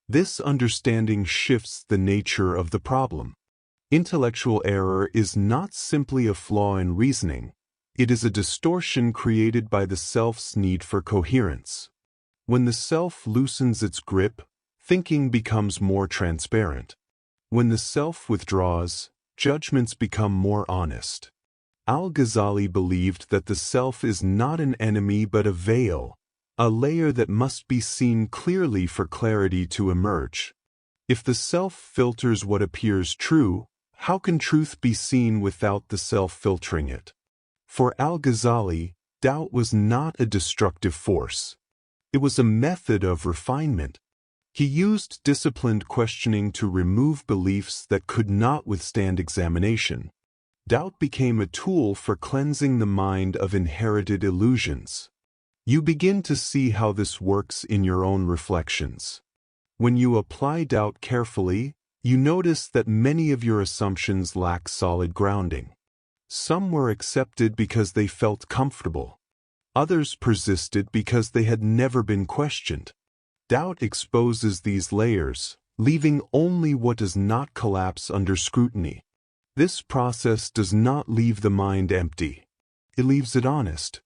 This understanding shifts the nature of the problem. Intellectual error is not simply a flaw in reasoning, it is a distortion created by the self's need for coherence. When the self loosens its grip, thinking becomes more transparent. When the self withdraws, judgments become more honest. Al Ghazali believed that the self is not an enemy but a veil, a layer that must be seen clearly for clarity to emerge. If the self filters what appears true, how can truth be seen without the self filtering it? For Al Ghazali, doubt was not a destructive force. It was a method of refinement. He used disciplined questioning to remove beliefs that could not withstand examination. Doubt became a tool for cleansing the mind of inherited illusions. You begin to see how this works in your own reflections. When you apply doubt carefully, you notice that many of your assumptions lack solid grounding. Some were accepted because they felt comfortable. Others persisted because they had never been questioned. Doubt exposes these layers, leaving only what does not collapse under scrutiny. This process does not leave the mind empty. It leaves it honest.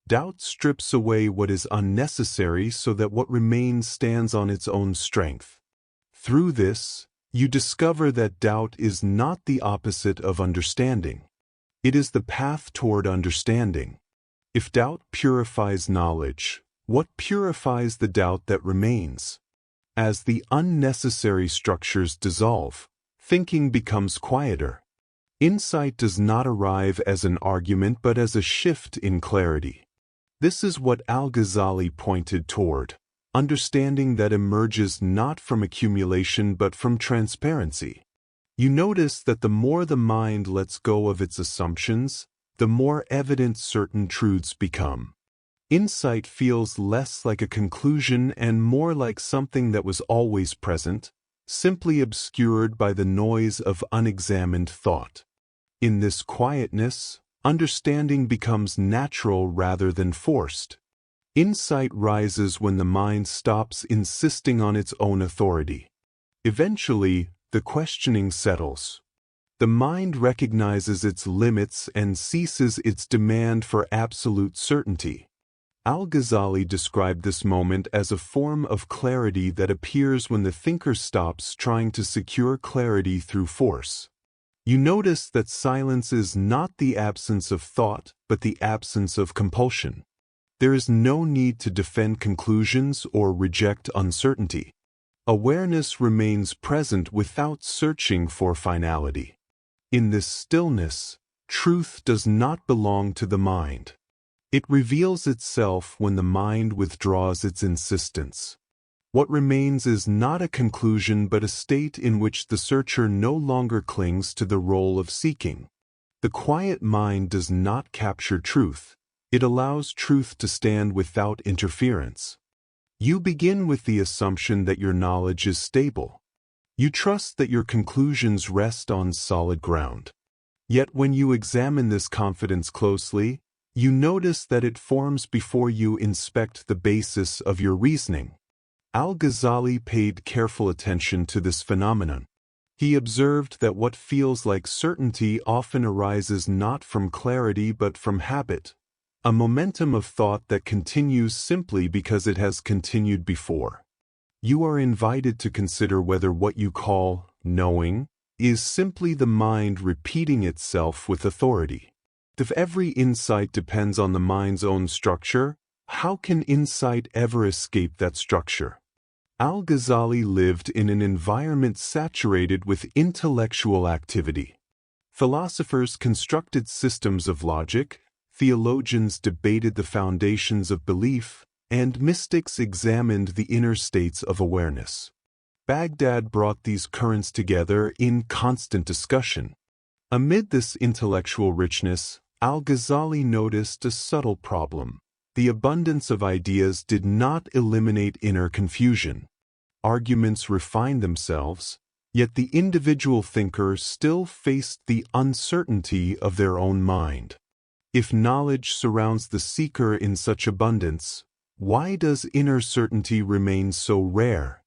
Doubt strips away what is unnecessary so that what remains stands on its own strength. Through this, you discover that doubt is not the opposite of understanding. It is the path toward understanding. If doubt purifies knowledge, what purifies the doubt that remains? As the unnecessary structures dissolve, thinking becomes quieter. Insight does not arrive as an argument but as a shift in clarity. This is what Al Ghazali pointed toward, understanding that emerges not from accumulation but from transparency. You notice that the more the mind lets go of its assumptions, the more evident certain truths become. Insight feels less like a conclusion and more like something that was always present, simply obscured by the noise of unexamined thought. In this quietness, understanding becomes natural rather than forced. Insight rises when the mind stops insisting on its own authority. Eventually, the questioning settles. The mind recognizes its limits and ceases its demand for absolute certainty. Al Ghazali described this moment as a form of clarity that appears when the thinker stops trying to secure clarity through force. You notice that silence is not the absence of thought, but the absence of compulsion. There is no need to defend conclusions or reject uncertainty. Awareness remains present without searching for finality. In this stillness, truth does not belong to the mind. It reveals itself when the mind withdraws its insistence. What remains is not a conclusion but a state in which the searcher no longer clings to the role of seeking. The quiet mind does not capture truth. It allows truth to stand without interference. You begin with the assumption that your knowledge is stable. You trust that your conclusions rest on solid ground. Yet when you examine this confidence closely, you notice that it forms before you inspect the basis of your reasoning. Al Ghazali paid careful attention to this phenomenon. He observed that what feels like certainty often arises not from clarity but from habit, a momentum of thought that continues simply because it has continued before. You are invited to consider whether what you call knowing is simply the mind repeating itself with authority. If every insight depends on the mind's own structure, how can insight ever escape that structure? Al Ghazali lived in an environment saturated with intellectual activity. Philosophers constructed systems of logic, theologians debated the foundations of belief, and mystics examined the inner states of awareness. Baghdad brought these currents together in constant discussion. Amid this intellectual richness, Al Ghazali noticed a subtle problem. The abundance of ideas did not eliminate inner confusion. Arguments refined themselves, yet the individual thinker still faced the uncertainty of their own mind. If knowledge surrounds the seeker in such abundance, why does inner certainty remain so rare?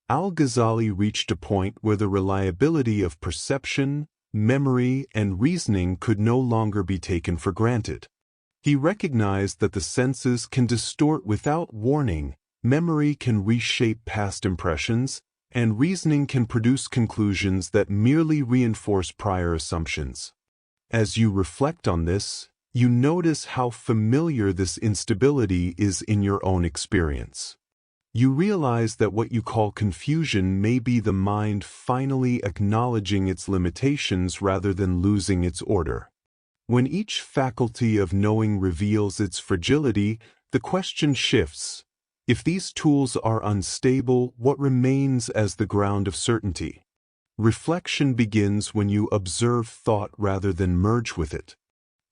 Al Ghazali reached a point where the reliability of perception, memory, and reasoning could no longer be taken for granted. He recognized that the senses can distort without warning, memory can reshape past impressions, and reasoning can produce conclusions that merely reinforce prior assumptions. As you reflect on this, you notice how familiar this instability is in your own experience. You realize that what you call confusion may be the mind finally acknowledging its limitations rather than losing its order. When each faculty of knowing reveals its fragility, the question shifts. If these tools are unstable, what remains as the ground of certainty? Reflection begins when you observe thought rather than merge with it.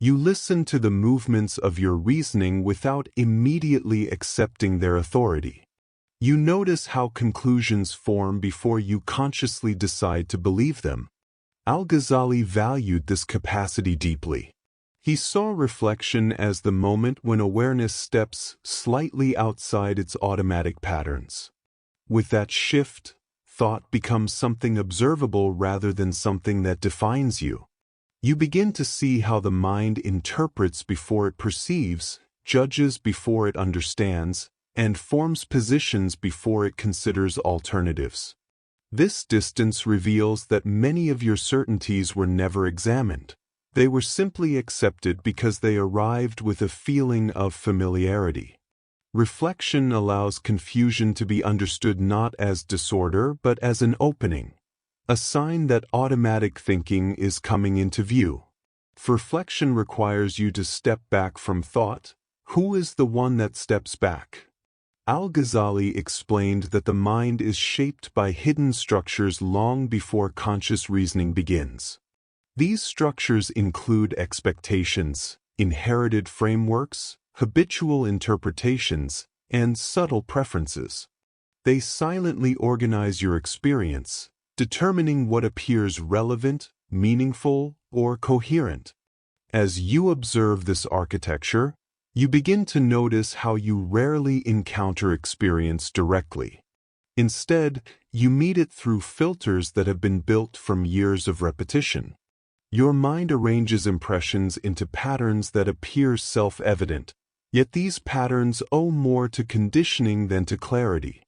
You listen to the movements of your reasoning without immediately accepting their authority. You notice how conclusions form before you consciously decide to believe them. Al Ghazali valued this capacity deeply. He saw reflection as the moment when awareness steps slightly outside its automatic patterns. With that shift, thought becomes something observable rather than something that defines you. You begin to see how the mind interprets before it perceives, judges before it understands, and forms positions before it considers alternatives. This distance reveals that many of your certainties were never examined. They were simply accepted because they arrived with a feeling of familiarity. Reflection allows confusion to be understood not as disorder but as an opening, a sign that automatic thinking is coming into view. Reflection requires you to step back from thought. Who is the one that steps back? Al Ghazali explained that the mind is shaped by hidden structures long before conscious reasoning begins. These structures include expectations, inherited frameworks, habitual interpretations, and subtle preferences. They silently organize your experience, determining what appears relevant, meaningful, or coherent. As you observe this architecture, you begin to notice how you rarely encounter experience directly. Instead, you meet it through filters that have been built from years of repetition. Your mind arranges impressions into patterns that appear self-evident, yet these patterns owe more to conditioning than to clarity.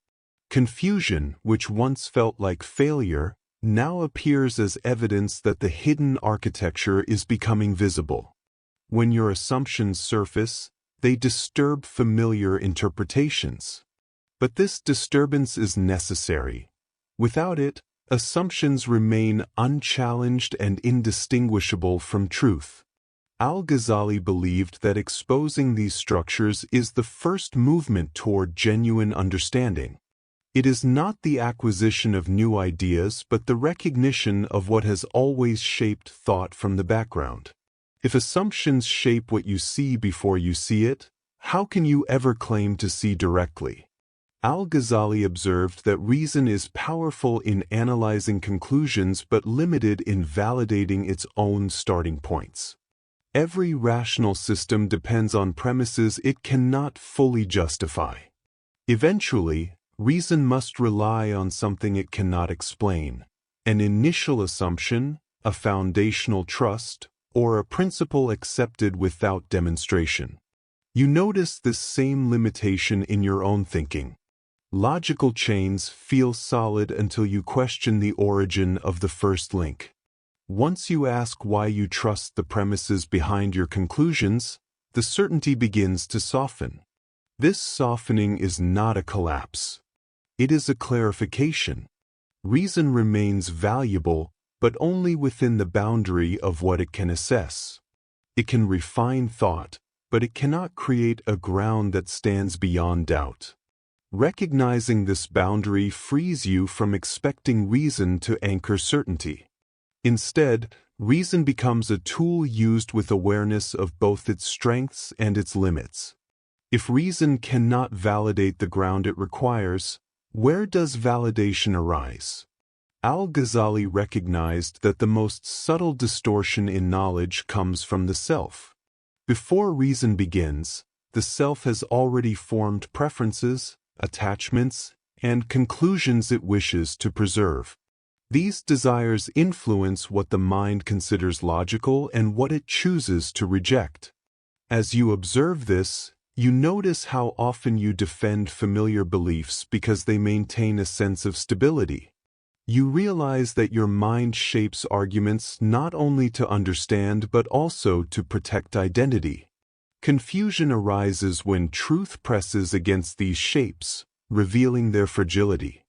Confusion, which once felt like failure, now appears as evidence that the hidden architecture is becoming visible. When your assumptions surface, they disturb familiar interpretations. But this disturbance is necessary. Without it, assumptions remain unchallenged and indistinguishable from truth. Al Ghazali believed that exposing these structures is the first movement toward genuine understanding. It is not the acquisition of new ideas but the recognition of what has always shaped thought from the background. If assumptions shape what you see before you see it, how can you ever claim to see directly? Al Ghazali observed that reason is powerful in analyzing conclusions but limited in validating its own starting points. Every rational system depends on premises it cannot fully justify. Eventually, reason must rely on something it cannot explain, an initial assumption, a foundational trust, or a principle accepted without demonstration. You notice this same limitation in your own thinking. Logical chains feel solid until you question the origin of the first link. Once you ask why you trust the premises behind your conclusions, the certainty begins to soften. This softening is not a collapse. It is a clarification. Reason remains valuable, but only within the boundary of what it can assess. It can refine thought, but it cannot create a ground that stands beyond doubt. Recognizing this boundary frees you from expecting reason to anchor certainty. Instead, reason becomes a tool used with awareness of both its strengths and its limits. If reason cannot validate the ground it requires, where does validation arise? Al Ghazali recognized that the most subtle distortion in knowledge comes from the self. Before reason begins, the self has already formed preferences, attachments, and conclusions it wishes to preserve. These desires influence what the mind considers logical and what it chooses to reject. As you observe this, you notice how often you defend familiar beliefs because they maintain a sense of stability. You realize that your mind shapes arguments not only to understand but also to protect identity. Confusion arises when truth presses against these shapes, revealing their fragility.